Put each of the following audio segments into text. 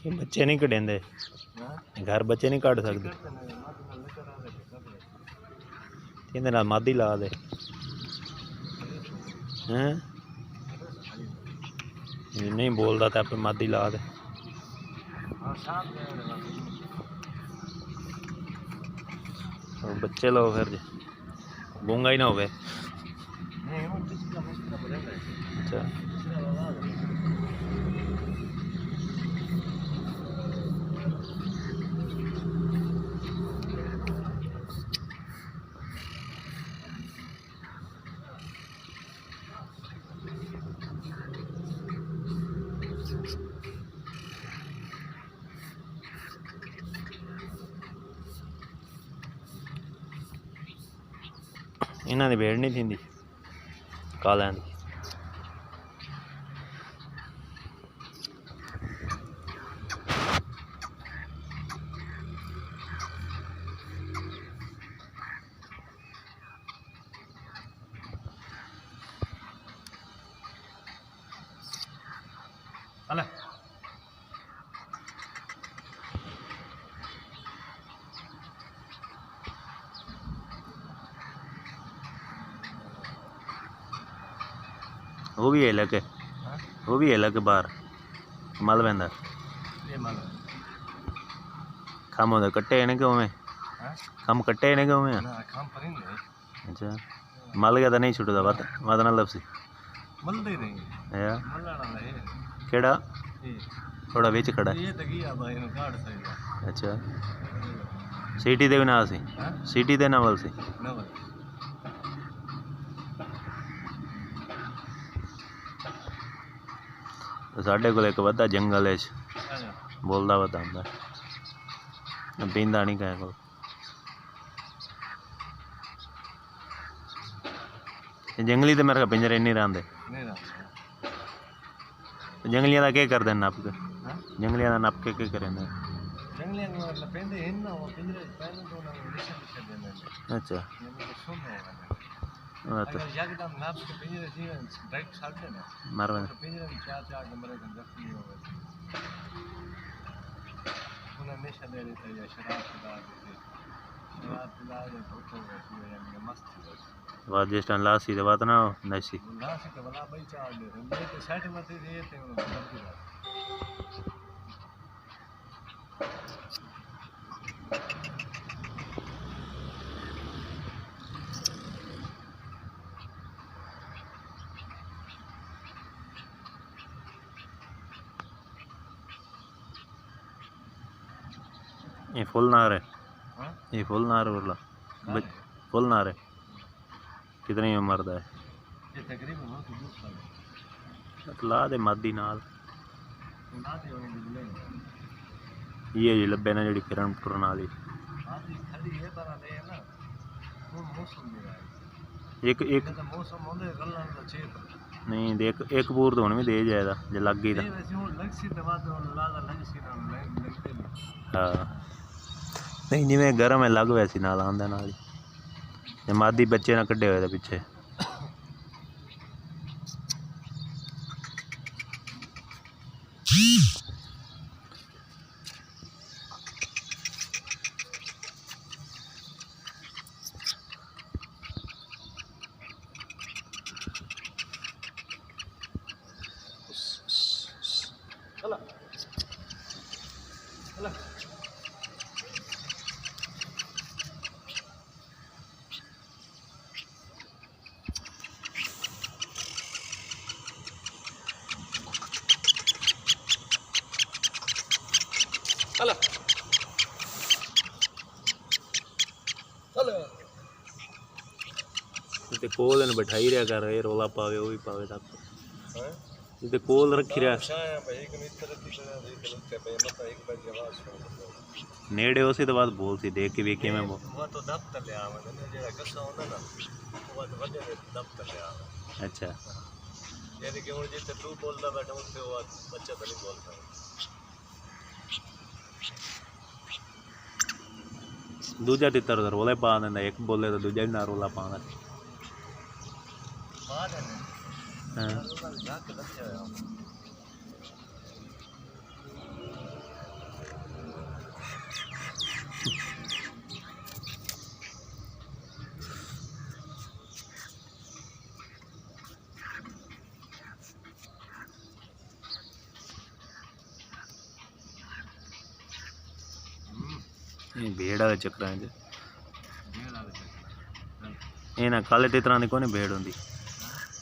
ये बच्चे नहीं कटेंदे घर बच्चे नहीं कट सकते इहदे नाल मादी ला दे हैं नहीं बोलता तो आप मादी ला दे बच्चे लो फिर गूंगा ही ना हो। अच्छा इन्हां दी भेड़ नहीं थींदी कालियां दी। अला वो भी है लगे वो भी है लगे बाहर मल पैंदा खम होंदे कट्टे ने क्यों में खम कट्टे ने क्यों में अच्छा मल गया तो नहीं छुटदा वत ना लपसी मलदे नहीं है मलना है केड़ा थोड़ा विच खड़ा ये तगिया भाई नु काट सकदा। अच्छा सीटी दे ना सी सीटी दे ना वल सी नवल साढ़े को एक वड्डा जंगल है बोलदा बतांदा पींदा नहीं कहे को जंगली तो मेरे पिंजरे नहीं रहांदे जंगलियां दा क्या करदे नप के जंगलियां दा नप के करें जंगलियां नु मतलब पेंदे हैं ना वो पिंजरे पहले तो ना निशा निशा देंदे। अच्छा अगर यकदम नाप के पिंजरे थी डायरेक्ट साथ ना मारवा पिंजरे में चार चार नंबर का जख्मी हो गए उन्हें निशा दे देते या शराब पिला देते शराब पिला दे तो ये मस्त हो वाद जिस टाइम लासी दे बात ना नसी लासी के वाला भाई चार दे मैं तो सेट में थे ये थे उन्होंने ये फुल नार है ये फुल नार बोला फुल नार है कितनी उम्र का है ये तकरीबन 2 साल ला दे मादी नाल ला दे ये जी लब्बे ना जी फिरन टुरन वाली खड़ी है पर ले ना वो मौसम में एक एक मौसम होंदे गल्लां दा चेत नहीं देख एक बूर तो भी दे जाएगा जो लग गई हाँ नहीं जिमें गर्म है लग वैसी नाल आंदा नाल मादी बच्चे ना कड्डे हुए पिछे चलो चलो ते कोल ने बैठाई रहा कर ये रोला पावे वो भी पावे तक ते कोल रखी रहा नेड़े उसी तो बात बोल सी देख के भी के में वो तो दफ्तर ले आवे ने जेड़ा कसा होंदा ना वो तो वड्डे दफ्तर ले आवे। अच्छा यानी कि हुन जिथे तू बोलदा बैठा उथे वो बच्चा तो नहीं बोलता दूजा तितर रोले पा देंदा एक बोले तो दूजा भी ना रोला पांदा पा देने हां भेड़ वाले चक्कर ये ना काले तितरां दी कोने भेड़ होंदी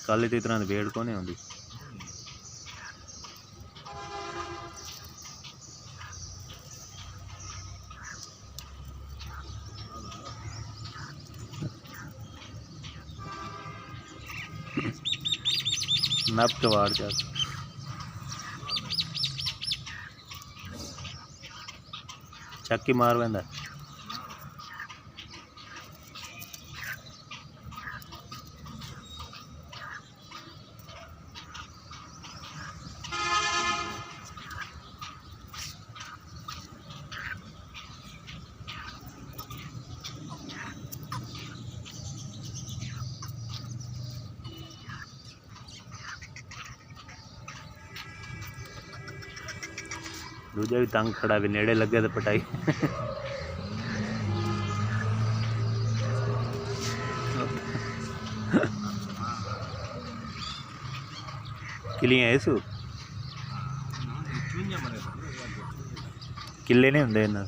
काले तितरां दी भेड़ कोने होंदी नप के वाड़ जा चक्की मार वेंदा दूजा भी तंग खड़ा भी नेड़े लगे तो पटाई किलियां इस किले नहीं होंगे इन्ना